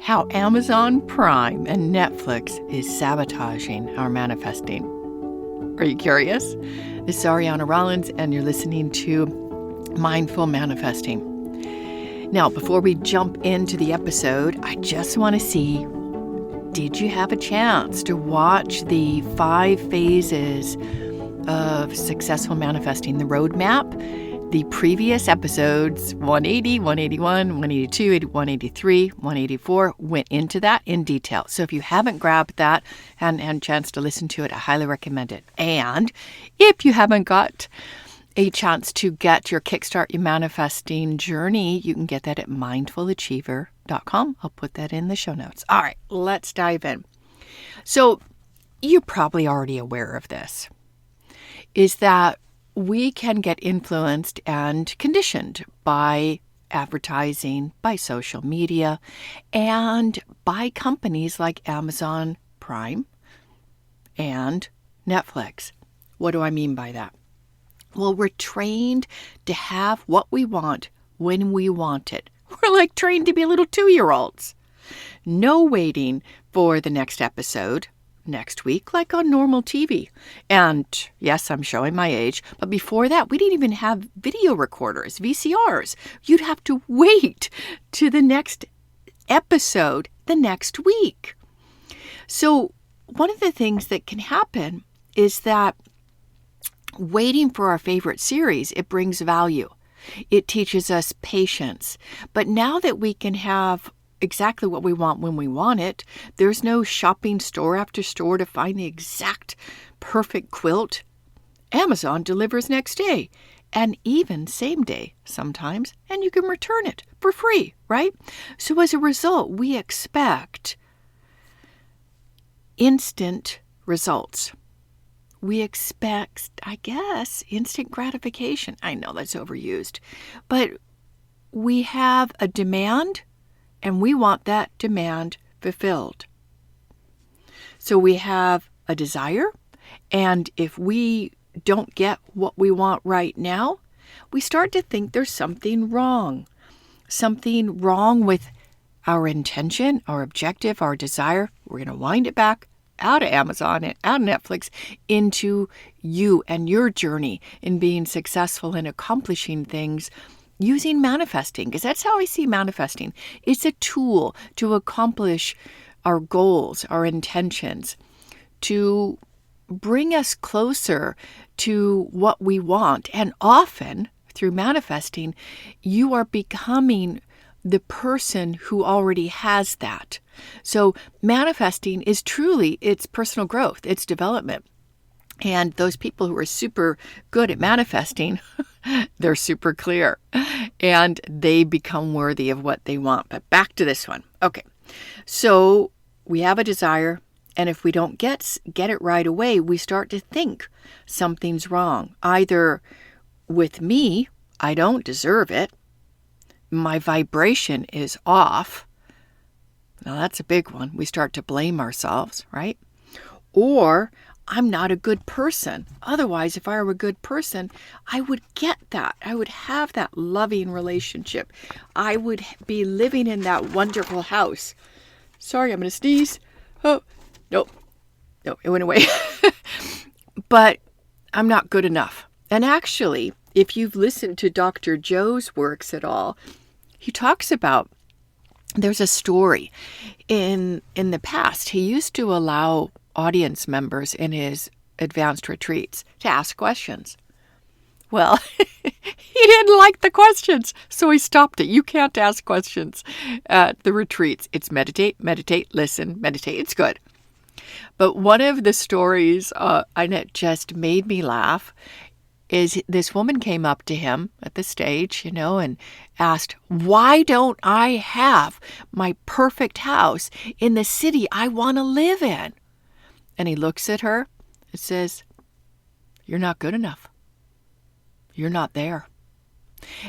How Amazon Prime and Netflix is sabotaging our manifesting. Are you curious? This is Ariana Rollins, and you're listening to Mindful Manifesting. Now, before we jump into the episode, I just want to see, did you have a chance to watch the 5 phases of successful manifesting, the roadmap? The previous episodes, 180, 181, 182, 183, 184, went into that in detail. So if you haven't grabbed that and had a chance to listen to it, I highly recommend it. And if you haven't got a chance to get your Kickstart Your Manifesting journey, you can get that at mindfulachiever.com. I'll put that in the show notes. All right, let's dive in. So you're probably already aware of this, is that we can get influenced and conditioned by advertising, by social media, and by companies like Amazon Prime and Netflix. What do I mean by that? Well, we're trained to have what we want when we want it. We're like trained to be little 2-year-olds. No waiting for the next episode next week, like on normal TV. And yes, I'm showing my age, but before that, we didn't even have video recorders, VCRs. You'd have to wait to the next episode the next week. So one of the things that can happen is that waiting for our favorite series, it brings value. It teaches us patience. But now that we can have exactly what we want when we want it, there's no shopping store after store to find the exact perfect quilt. Amazon delivers next day, and even same day sometimes, and you can return it for free, right? So as a result, we expect instant results. We expect, I guess, instant gratification. I know that's overused, but we have a demand, and we want that demand fulfilled. So we have a desire, and if we don't get what we want right now, we start to think there's something wrong. Something wrong with our intention, our objective, our desire. We're going to wind it back out of Amazon and out of Netflix into you and your journey in being successful in accomplishing things using manifesting, because that's how I see manifesting. It's a tool to accomplish our goals, our intentions, to bring us closer to what we want. And often, through manifesting, you are becoming the person who already has that. So manifesting is truly, it's personal growth, it's development. And those people who are super good at manifesting, they're super clear and they become worthy of what they want. But back to this one. Okay. So we have a desire, and if we don't get it right away, we start to think something's wrong. Either with me, I don't deserve it. My vibration is off. Now that's a big one. We start to blame ourselves, right? Or I'm not a good person. Otherwise, if I were a good person, I would get that. I would have that loving relationship. I would be living in that wonderful house. Sorry, I'm going to sneeze. Oh, no, it went away. But I'm not good enough. And actually, if you've listened to Dr. Joe's works at all, he talks about, there's a story in the past. He used to allow audience members in his advanced retreats to ask questions. Well, he didn't like the questions, so he stopped it. You can't ask questions at the retreats. It's meditate, listen, meditate. It's good. But one of the stories, and it just made me laugh, is this woman came up to him at the stage, and asked, why don't I have my perfect house in the city I want to live in? And he looks at her and says, you're not good enough. You're not there.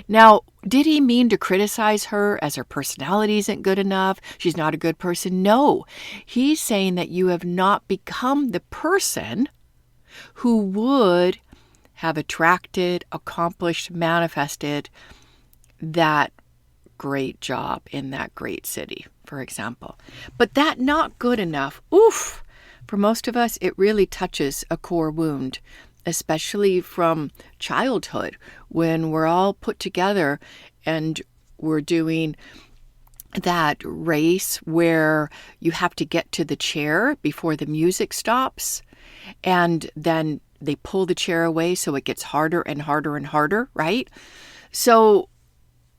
Now, did he mean to criticize her as her personality isn't good enough? She's not a good person? No. He's saying that you have not become the person who would have attracted, accomplished, manifested that great job in that great city, for example. But that not good enough, oof, for most of us, it really touches a core wound, especially from childhood when we're all put together and we're doing that race where you have to get to the chair before the music stops, and then they pull the chair away so it gets harder and harder and harder, right? So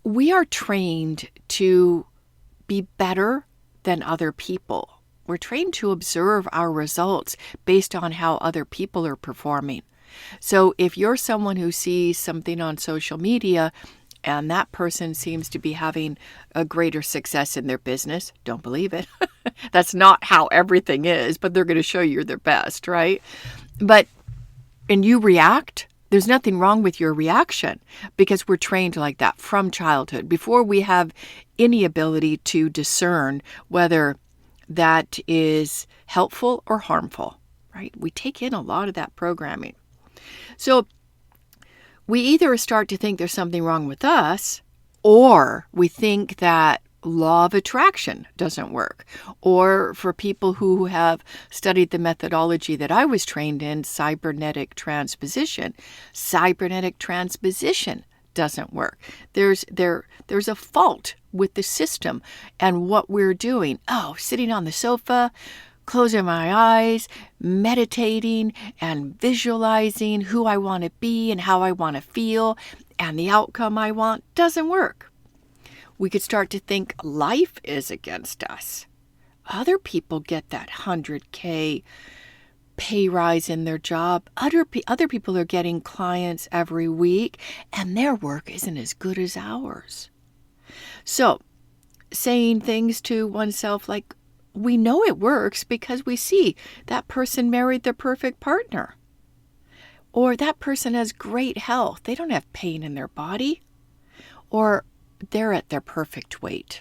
we are trained to be better than other people. We're trained to observe our results based on how other people are performing. So if you're someone who sees something on social media and that person seems to be having a greater success in their business, don't believe it. That's not how everything is, but they're going to show you their best, right? And you react, there's nothing wrong with your reaction because we're trained like that from childhood before we have any ability to discern whether that is helpful or harmful, right? We take in a lot of that programming. So we either start to think there's something wrong with us, or we think that law of attraction doesn't work. Or for people who have studied the methodology that I was trained in, cybernetic transposition doesn't work. There's a fault with the system and what we're doing. Oh, sitting on the sofa, closing my eyes, meditating and visualizing who I want to be and how I want to feel and the outcome I want doesn't work. We could start to think life is against us. Other people get that 100K pay rise in their job. Other people are getting clients every week, and their work isn't as good as ours. So, saying things to oneself like, we know it works because we see that person married their perfect partner. Or that person has great health. They don't have pain in their body. Or they're at their perfect weight.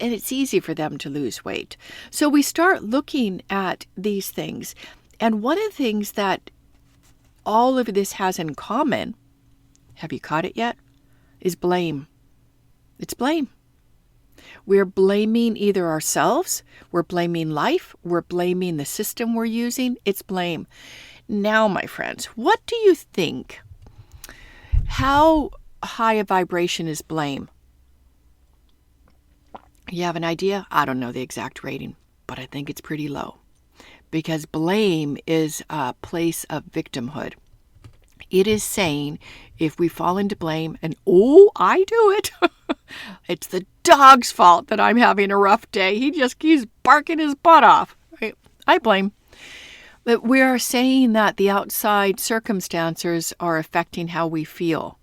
And it's easy for them to lose weight. So we start looking at these things. And one of the things that all of this has in common, have you caught it yet? Is blame. It's blame. We're blaming either ourselves, we're blaming life, we're blaming the system we're using. It's blame. Now, my friends, what do you think? How high a vibration is blame? You have an idea? I don't know the exact rating, but I think it's pretty low because blame is a place of victimhood. It is saying if we fall into blame and, oh, I do it. It's the dog's fault that I'm having a rough day. He just keeps barking his butt off. Right? I blame. But we are saying that the outside circumstances are affecting how we feel.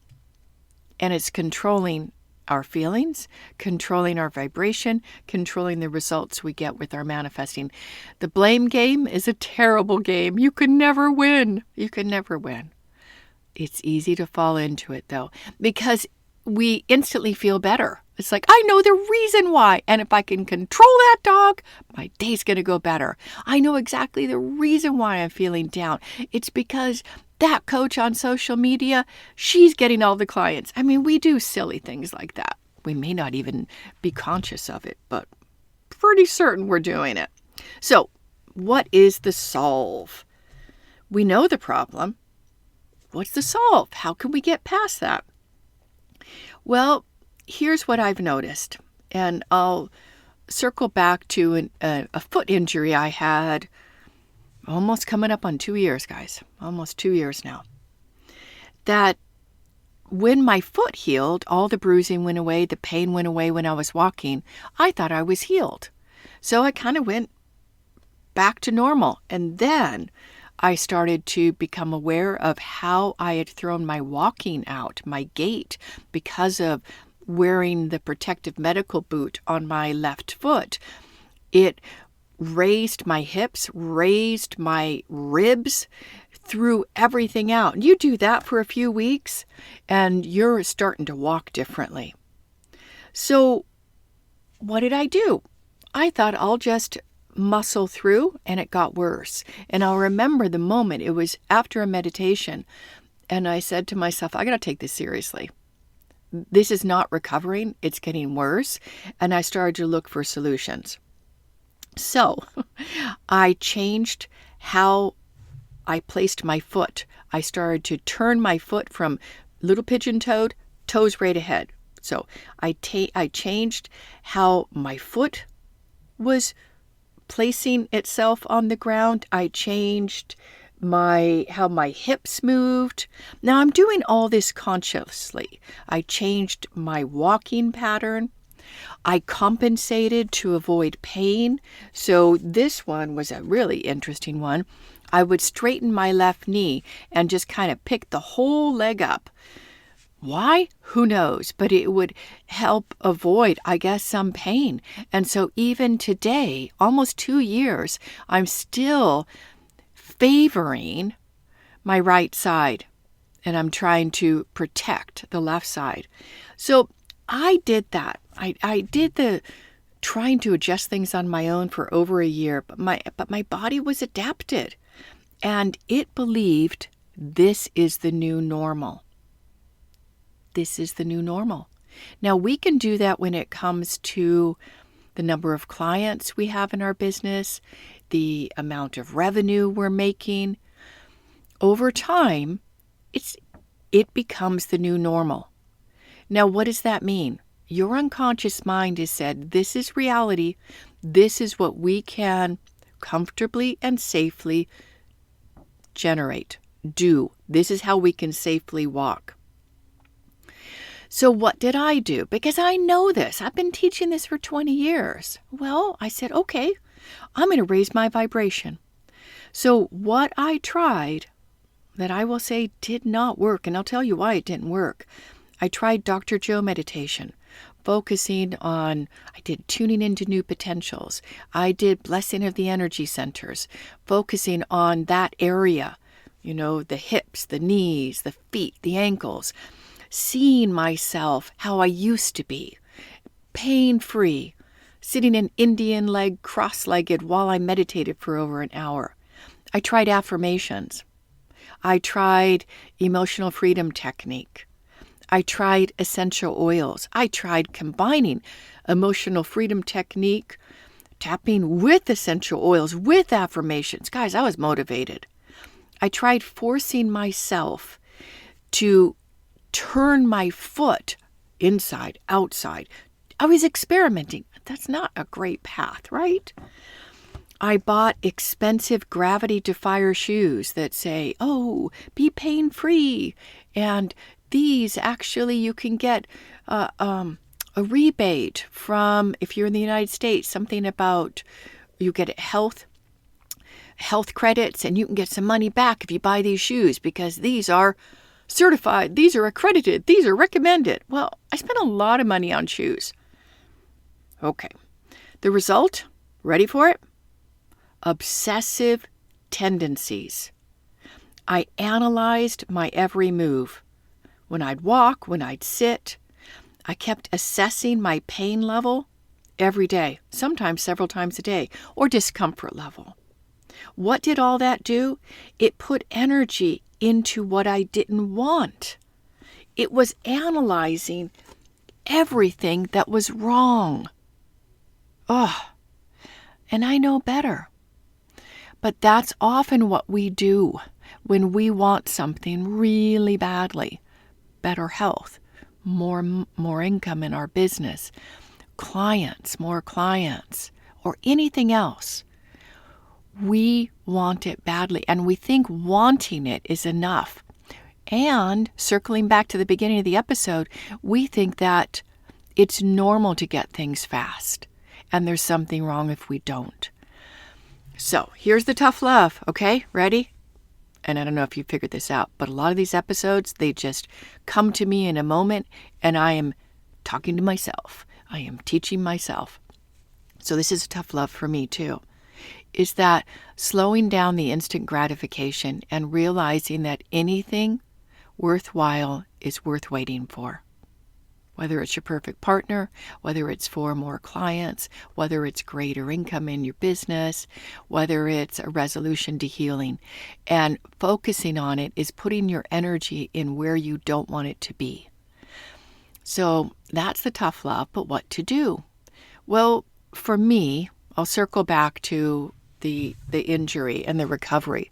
And it's controlling our feelings, controlling our vibration, controlling the results we get with our manifesting. The blame game is a terrible game. You can never win. You can never win. It's easy to fall into it, though, because we instantly feel better. It's like, I know the reason why. And if I can control that dog, my day's going to go better. I know exactly the reason why I'm feeling down. It's because that coach on social media, she's getting all the clients. I mean, we do silly things like that. We may not even be conscious of it, but pretty certain we're doing it. So, what is the solve? We know the problem. What's the solve? How can we get past that? Well, here's what I've noticed, and I'll circle back to a foot injury I had almost coming up on 2 years, guys. Almost 2 years now. That when my foot healed, all the bruising went away, the pain went away when I was walking. I thought I was healed. So I kind of went back to normal. And then I started to become aware of how I had thrown my walking out, my gait, because of wearing the protective medical boot on my left foot. It raised my hips, raised my ribs, threw everything out. And you do that for a few weeks, and you're starting to walk differently. So what did I do? I thought I'll just muscle through, and it got worse. And I'll remember the moment. It was after a meditation, and I said to myself, I got to take this seriously. this is not recovering. It's getting worse. And I started to look for solutions. So I changed how I placed my foot. I started to turn my foot from little pigeon-toed, toes right ahead. So I changed how my foot was placing itself on the ground. I changed how my hips moved. Now I'm doing all this consciously. I changed my walking pattern. I compensated to avoid pain. So this one was a really interesting one. I would straighten my left knee and just kind of pick the whole leg up. Why? Who knows? But it would help avoid, I guess, some pain. And so even today, almost 2 years, I'm still favoring my right side, and I'm trying to protect the left side. So I did that. I did the trying to adjust things on my own for over a year, but my body was adapted, and it believed this is the new normal. This is the new normal. Now we can do that when it comes to the number of clients we have in our business, the amount of revenue we're making. Over time, it becomes the new normal. Now, what does that mean? Your unconscious mind has said, this is reality. This is what we can comfortably and safely generate, do. This is how we can safely walk. So what did I do? Because I know this. I've been teaching this for 20 years. Well, I said, okay, I'm going to raise my vibration. So what I tried that I will say did not work, and I'll tell you why it didn't work. I tried Dr. Joe meditation, focusing on, I did tuning into new potentials. I did blessing of the energy centers, focusing on that area, the hips, the knees, the feet, the ankles, seeing myself how I used to be, pain-free, sitting in Indian leg cross-legged while I meditated for over an hour. I tried affirmations. I tried emotional freedom technique. I tried essential oils. I tried combining emotional freedom technique, tapping with essential oils, with affirmations. Guys, I was motivated. I tried forcing myself to turn my foot inside, outside. I was experimenting. That's not a great path, right? I bought expensive gravity-defyer shoes that say, oh, be pain-free. And these, actually, you can get a rebate from, if you're in the United States, something about you get health credits, and you can get some money back if you buy these shoes because these are certified, these are accredited, these are recommended. Well, I spent a lot of money on shoes. Okay. The result, ready for it? Obsessive tendencies. I analyzed my every move. When I'd walk, when I'd sit, I kept assessing my pain level every day, sometimes several times a day, or discomfort level. What did all that do? It put energy into what I didn't want. It was analyzing everything that was wrong. And I know better. But that's often what we do when we want something really badly. Better health, more income in our business, more clients, or anything else. We want it badly, and we think wanting it is enough. And circling back to the beginning of the episode, we think that it's normal to get things fast, and there's something wrong if we don't. So here's the tough love, okay? Ready? And I don't know if you figured this out, but a lot of these episodes, they just come to me in a moment, and I am talking to myself. I am teaching myself. So this is a tough love for me too, is that slowing down the instant gratification and realizing that anything worthwhile is worth waiting for. Whether it's your perfect partner, whether it's for more clients, whether it's greater income in your business, whether it's a resolution to healing. And focusing on it is putting your energy in where you don't want it to be. So that's the tough love, but what to do? Well, for me, I'll circle back to the injury and the recovery.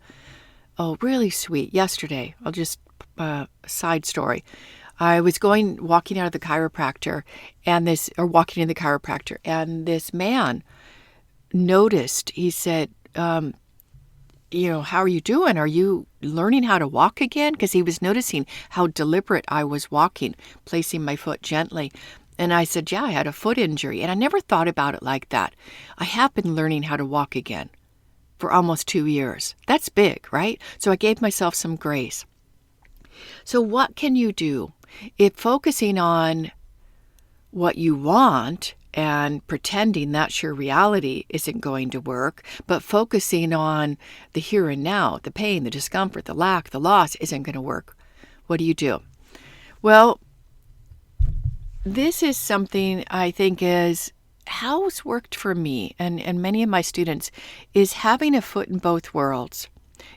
Oh, really sweet. Yesterday, I'll just side story. I was walking out of the chiropractor, walking in the chiropractor, and this man noticed. He said, how are you doing? Are you learning how to walk again? Because he was noticing how deliberate I was walking, placing my foot gently. And I said, yeah, I had a foot injury. And I never thought about it like that. I have been learning how to walk again for almost 2 years. That's big, right? So I gave myself some grace. So what can you do? If focusing on what you want and pretending that's your reality isn't going to work, but focusing on the here and now, the pain, the discomfort, the lack, the loss isn't going to work, what do? Well, this is something I think is how's worked for me and many of my students is having a foot in both worlds.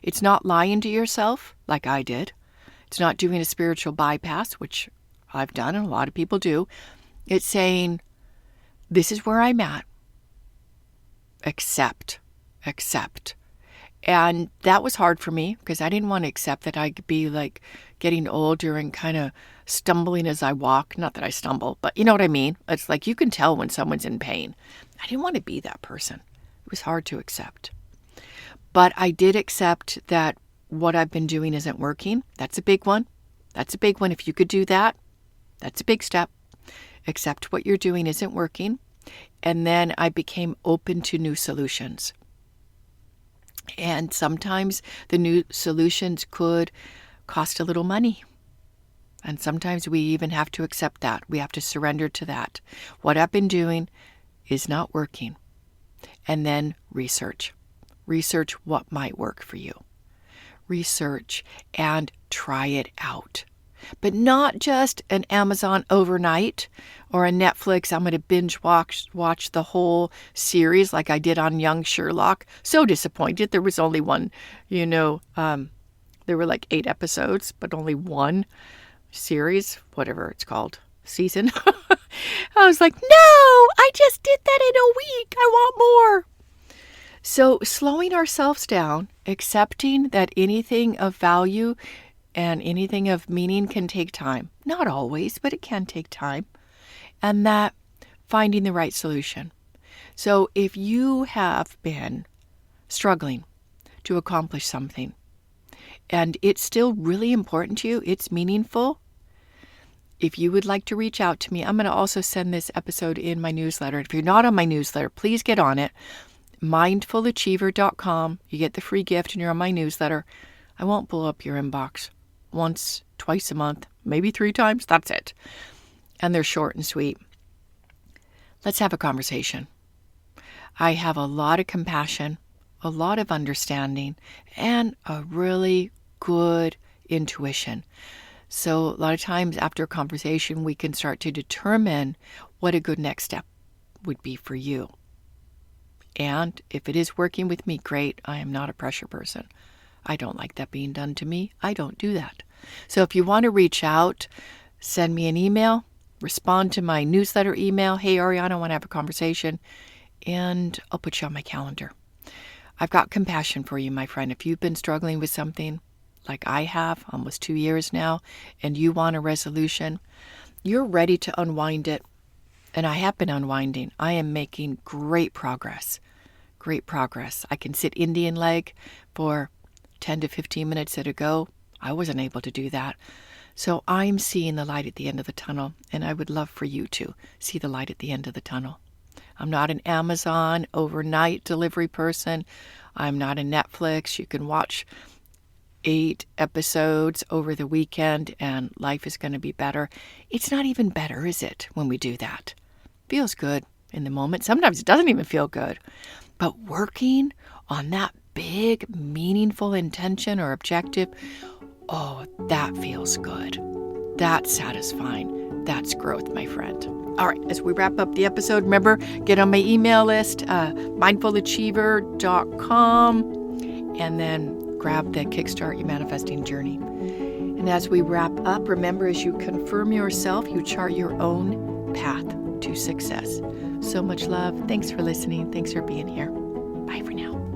It's not lying to yourself like I did. It's not doing a spiritual bypass, which I've done and a lot of people do. It's saying, this is where I'm at. Accept. And that was hard for me because I didn't want to accept that I could be like getting older and kind of stumbling as I walk. Not that I stumble, but you know what I mean? It's like you can tell when someone's in pain. I didn't want to be that person. It was hard to accept. But I did accept that what I've been doing isn't working. That's a big one. If you could do that, that's a big step. Accept what you're doing isn't working. And then I became open to new solutions. And sometimes the new solutions could cost a little money. And sometimes we even have to accept that. We have to surrender to that. What I've been doing is not working. And then research. Research what might work for you. Research and try it out. But not just an Amazon overnight or a Netflix, I'm going to binge watch the whole series like I did on Young Sherlock. So disappointed. There was only one, there were like 8 episodes, but only one series, whatever it's called, season. I was like, no, I just did that in a week. I want more. So slowing ourselves down, accepting that anything of value and anything of meaning can take time. Not always, but it can take time. And that finding the right solution. So if you have been struggling to accomplish something and it's still really important to you, it's meaningful, if you would like to reach out to me, I'm going to also send this episode in my newsletter. If you're not on my newsletter, please get on it. mindfulachiever.com. You get the free gift and you're on my newsletter. I won't blow up your inbox. Once, twice a month, maybe 3 times. That's it. And they're short and sweet. Let's have a conversation. I have a lot of compassion, a lot of understanding, and a really good intuition. So a lot of times after a conversation, we can start to determine what a good next step would be for you. And if it is working with me, great. I am not a pressure person. I don't like that being done to me. I don't do that. So if you want to reach out, send me an email, respond to my newsletter email. Hey, Ariana, I want to have a conversation. And I'll put you on my calendar. I've got compassion for you, my friend. If you've been struggling with something like I have, almost 2 years now, and you want a resolution, you're ready to unwind it. And I have been unwinding. I am making great progress. I can sit Indian leg for 10 to 15 minutes at a go. I wasn't able to do that. So I'm seeing the light at the end of the tunnel, and I would love for you to see the light at the end of the tunnel. I'm not an Amazon overnight delivery person. I'm not a Netflix. You can watch 8 episodes over the weekend and life is going to be better. It's not even better, is it, when we do that? Feels good in the moment. Sometimes it doesn't even feel good. But working on that big, meaningful intention or objective, oh, that feels good. That's satisfying. That's growth, my friend. All right, as we wrap up the episode, remember, get on my email list, mindfulachiever.com, and then grab the Kickstart Your Manifesting Journey. And as we wrap up, remember, as you confirm yourself, you chart your own path to success. So much love. Thanks for listening. Thanks for being here. Bye for now.